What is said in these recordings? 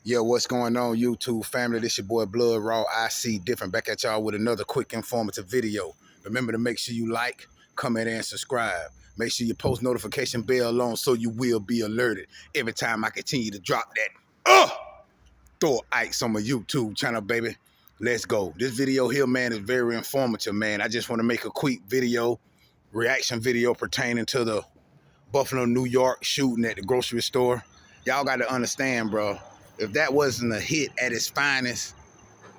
Yeah, what's going on, YouTube family? This your boy Blood Raw. I see different. Back at y'all with another quick informative video. Remember to make sure you like, comment, and subscribe. Make sure you post notification bell on so you will be alerted every time I continue to drop that throw ice on my YouTube channel, baby. Let's go. This video here, man, is very informative, man. I just want to make a quick video, reaction video pertaining to the Buffalo, New York shooting at the grocery store. Y'all got to understand, bro. If that wasn't a hit at its finest,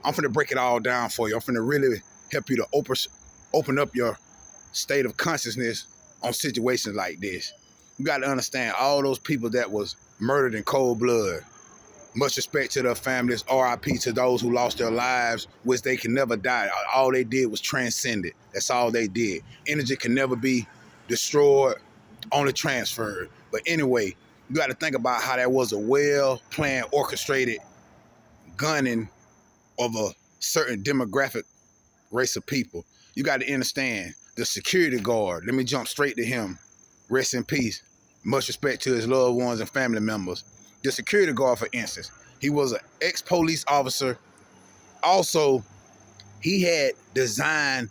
I'm finna break it all down for you. I'm finna really help you to open up your state of consciousness on situations like this. You got to understand all those people that was murdered in cold blood. Much respect to their families. RIP to those who lost their lives, which they can never die. All they did was transcend it. That's all they did. Energy can never be destroyed, only transferred. But anyway, you got to think about how that was a well-planned, orchestrated gunning of a certain demographic race of people. You got to understand the security guard. Let me jump straight to him. Rest in peace. Much respect to his loved ones and family members. The security guard, for instance, he was an ex-police officer. Also, he had designed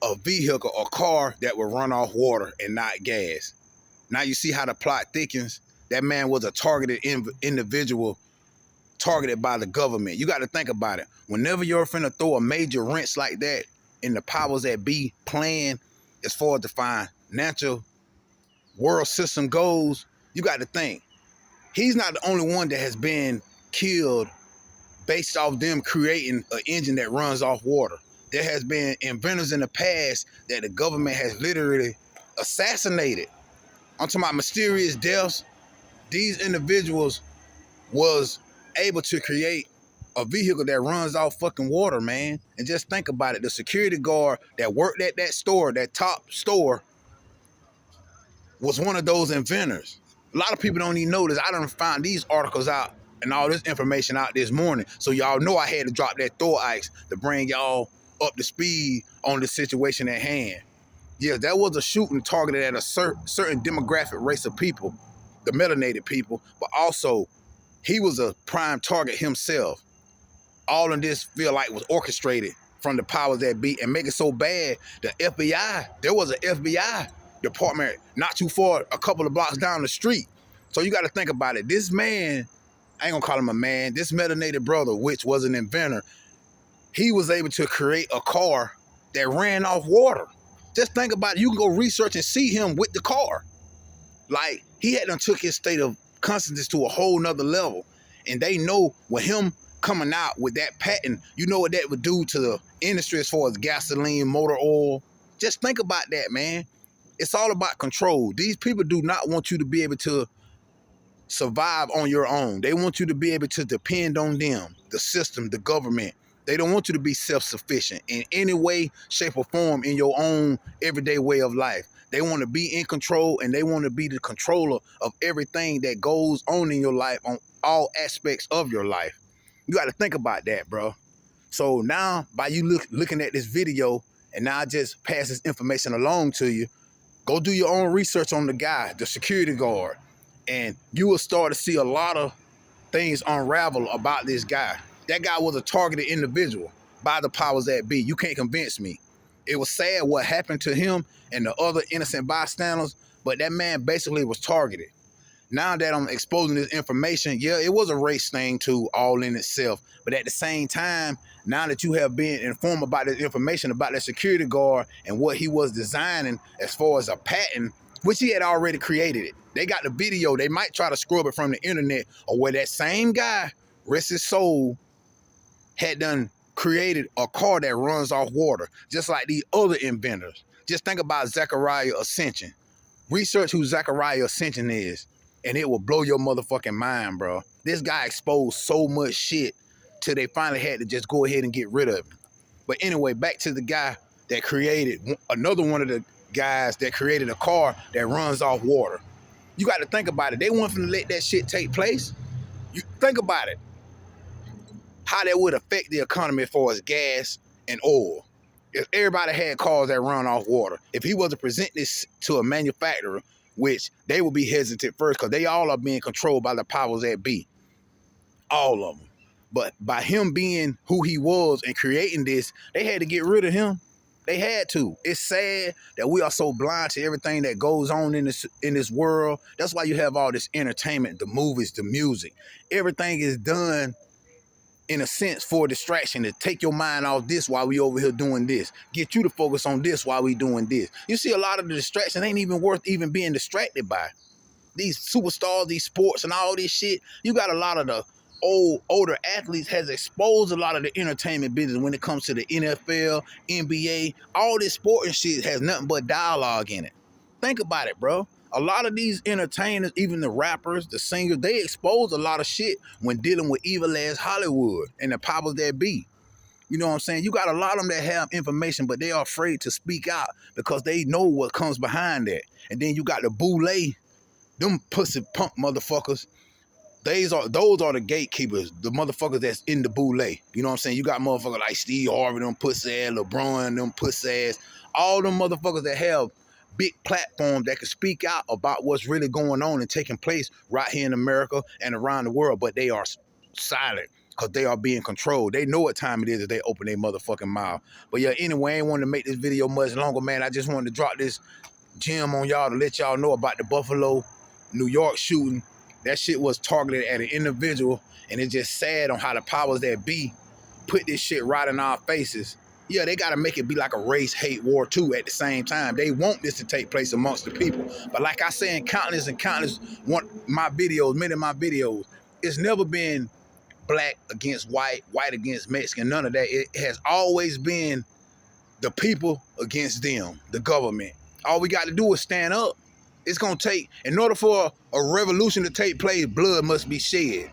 a vehicle, a car that would run off water and not gas. Now you see how the plot thickens. That man was a targeted individual, targeted by the government. You got to think about it. Whenever you're finna throw a major wrench like that in the powers that be plan, as far as the financial world system goes, you got to think. He's not the only one that has been killed based off them creating an engine that runs off water. There has been inventors in the past that the government has literally assassinated. I'm talking about mysterious deaths. These individuals was able to create a vehicle that runs off fucking water, man. And just think about it. The security guard that worked at that store, that top store, was one of those inventors. A lot of people don't even know this. I done found these articles out and all this information out this morning. So y'all know I had to drop that Thor ice to bring y'all up to speed on the situation at hand. Yeah, that was a shooting targeted at a certain demographic race of people, the melanated people, but also he was a prime target himself. All of this feel like was orchestrated from the powers that be and make it so bad. The FBI, there was an FBI department not too far, a couple of blocks down the street. So you got to think about it. This man, I ain't gonna call him a man, this melanated brother, which was an inventor, he was able to create a car that ran off water. Just think about it. You can go research and see him with the car. Like, he had done took his state of consciousness to a whole nother level. And they know with him coming out with that patent, you know what that would do to the industry as far as gasoline, motor oil. Just think about that, man. It's all about control. These people do not want you to be able to survive on your own. They want you to be able to depend on them, the system, the government. They don't want you to be self-sufficient in any way, shape, or form in your own everyday way of life. They want to be in control, and they want to be the controller of everything that goes on in your life, on all aspects of your life. You got to think about that, bro. So now, by you looking at this video, and now I just pass this information along to you, go do your own research on the guy, the security guard, and you will start to see a lot of things unravel about this guy. That guy was a targeted individual by the powers that be. You can't convince me. It was sad what happened to him and the other innocent bystanders, but that man basically was targeted. Now that I'm exposing this information, yeah, it was a race thing too, all in itself. But at the same time, now that you have been informed about this information about that security guard and what he was designing as far as a patent, which he had already created it. They got the video. They might try to scrub it from the internet, or where that same guy, rest his soul, had done created a car that runs off water, just like these other inventors. Just think about Zachariah Ascension. Research who Zachariah Ascension is, and it will blow your motherfucking mind, bro. This guy exposed so much shit till they finally had to just go ahead and get rid of him. But anyway, back to the guy that created, another one of the guys that created a car that runs off water. You got to think about it. They weren't finna let that shit take place. You think about it. How that would affect the economy as far as gas and oil. If everybody had cars that run off water, if he was to present this to a manufacturer, which they would be hesitant first because they all are being controlled by the powers that be. all of them. But by him being who he was and creating this, they had to get rid of him. They had to. It's sad that we are so blind to everything that goes on in this world. That's why you have all this entertainment, the movies, the music. Everything is done in a sense for a distraction, to take your mind off this while we over here doing this. Get you to focus on this while we doing this. You see a lot of the distractions ain't even worth even being distracted by. These superstars, these sports and all this shit, you got a lot of the older athletes has exposed a lot of the entertainment business when it comes to the NFL, NBA. All this sport and shit has nothing but dialogue in it. Think about it, bro. A lot of these entertainers, even the rappers, the singers, they expose a lot of shit when dealing with evil ass Hollywood and the powers that be. You know what I'm saying? You got a lot of them that have information, but they are afraid to speak out because they know what comes behind that. And then you got the boule, them pussy punk motherfuckers. Those are the gatekeepers, the motherfuckers that's in the boule. You know what I'm saying? You got motherfuckers like Steve Harvey, them pussy ass, LeBron, them pussy ass, all them motherfuckers that have big platforms that can speak out about what's really going on and taking place right here in America and around the world, but they are silent because they are being controlled. They know what time it is if they open their motherfucking mouth. But yeah, anyway, I ain't wanted to make this video much longer, man. I just wanted to drop this gem on y'all to let y'all know about the Buffalo, New York shooting. That shit was targeted at an individual, and it's just sad on how the powers that be put this shit right in our faces. Yeah, they got to make it be like a race hate war too at the same time. They want this to take place amongst the people. But like I say in countless and countless many of my videos, it's never been black against white, white against Mexican, none of that. It has always been the people against them, the government. All we got to do is stand up. It's going to take, in order for a revolution to take place, blood must be shed.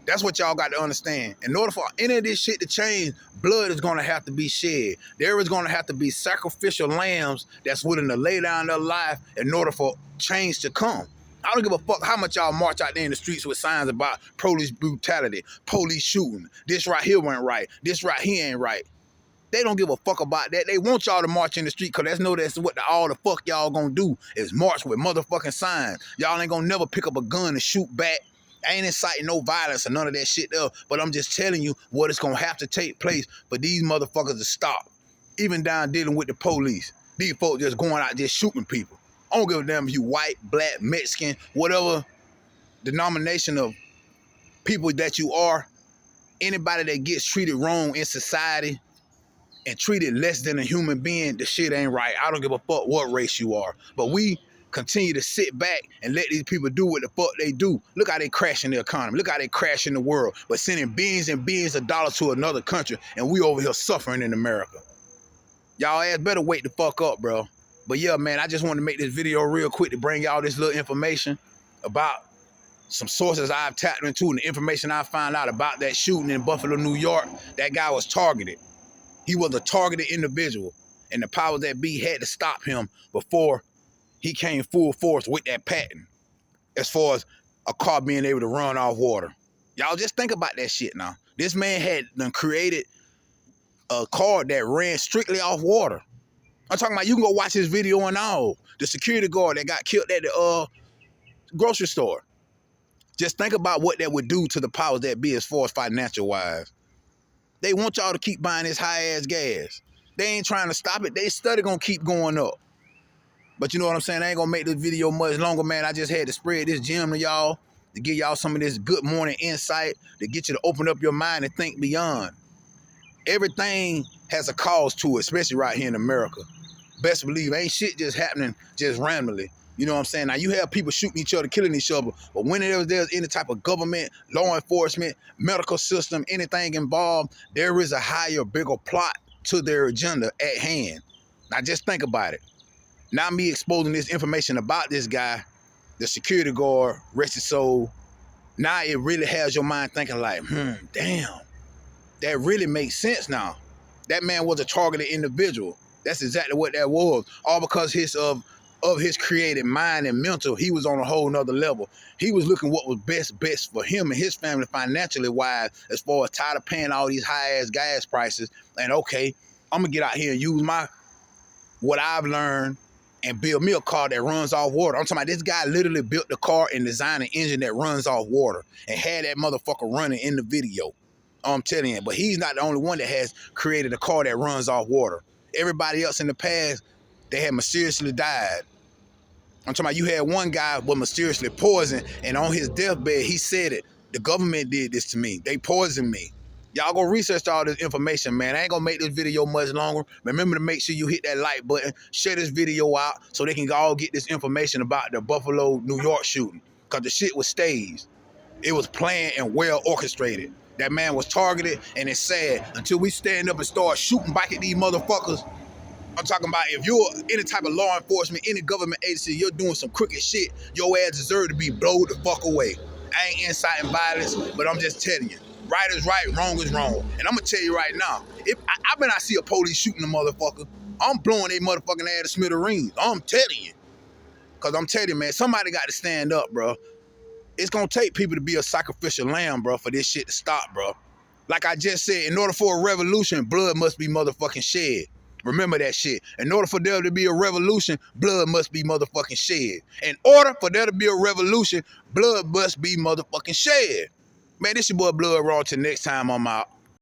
That's what y'all got to understand. In order for any of this shit to change, blood is going to have to be shed. There is going to have to be sacrificial lambs that's willing to lay down their life in order for change to come. I don't give a fuck how much y'all march out there in the streets with signs about police brutality, police shooting. This right here went right. This right here ain't right. They don't give a fuck about that. They want y'all to march in the street because that's what all the fuck y'all gonna do is march with motherfucking signs. Y'all ain't gonna never pick up a gun and shoot back. I ain't inciting no violence or none of that shit there, but I'm just telling you what is gonna have to take place for these motherfuckers to stop. Even down dealing with the police. These folks just going out just shooting people. I don't give a damn if you white, black, Mexican, whatever denomination of people that you are. Anybody that gets treated wrong in society and treated less than a human being, the shit ain't right. I don't give a fuck what race you are. But we continue to sit back and let these people do what the fuck they do. Look how they crashing the economy. Look how they crashing the world. But sending billions and billions of dollars to another country, and we over here suffering in America. Y'all ass better wake the fuck up, bro. But yeah, man, I just wanted to make this video real quick to bring y'all this little information about some sources I've tapped into and the information I found out about that shooting in Buffalo, New York. That guy was targeted. He was a targeted individual, and the powers that be had to stop him before he came full force with that patent as far as a car being able to run off water. Y'all just think about that shit now. This man had done created a car that ran strictly off water. I'm talking about, you can go watch this video and all. The security guard that got killed at the grocery store. Just think about what that would do to the powers that be as far as financial wise. They want y'all to keep buying this high-ass gas. They ain't trying to stop it. They steady gonna keep going up. But you know what I'm saying? I ain't gonna make this video much longer, man. I just had to spread this gem to y'all, to give y'all some of this good morning insight, to get you to open up your mind and think beyond. Everything has a cause to it, especially right here in America. Best believe, ain't shit just happening just randomly. You know what I'm saying? Now, you have people shooting each other, killing each other, but whenever there's any type of government, law enforcement, medical system, anything involved, there is a higher, bigger plot to their agenda at hand. Now, just think about it. Now, me exposing this information about this guy, the security guard, rest his soul, now it really has your mind thinking like, damn, that really makes sense now. That man was a targeted individual. That's exactly what that was. All because of his creative mind and mental, he was on a whole nother level. He was looking what was best for him and his family financially wise, as far as tired of paying all these high-ass gas prices. And okay, I'm gonna get out here and use what I've learned and build me a car that runs off water. I'm talking about this guy literally built the car and designed an engine that runs off water and had that motherfucker running in the video. I'm telling you, but he's not the only one that has created a car that runs off water. Everybody else in the past, they had mysteriously died. I'm talking about you had one guy was mysteriously poisoned, and on his deathbed, he said it. The government did this to me. They poisoned me. Y'all go research all this information, man. I ain't gonna make this video much longer. Remember to make sure you hit that like button, share this video out so they can all get this information about the Buffalo, New York shooting. Because the shit was staged. It was planned and well orchestrated. That man was targeted, and it's sad. Until we stand up and start shooting back at these motherfuckers, I'm talking about if you're any type of law enforcement, any government agency, you're doing some crooked shit, your ass deserve to be blowed the fuck away. I ain't inciting violence, but I'm just telling you. Right is right, wrong is wrong. And I'm gonna tell you right now, if I bet I see a police shooting a motherfucker, I'm blowing their motherfucking ass to smithereens. I'm telling you. Cause I'm telling you, man, somebody got to stand up, bro. It's gonna take people to be a sacrificial lamb, bro, for this shit to stop, bro. Like I just said, in order for a revolution, blood must be motherfucking shed. Remember that shit. In order for there to be a revolution, blood must be motherfucking shed. In order for there to be a revolution, blood must be motherfucking shed. Man, this your boy Blood Raw. Till next time, I'm out.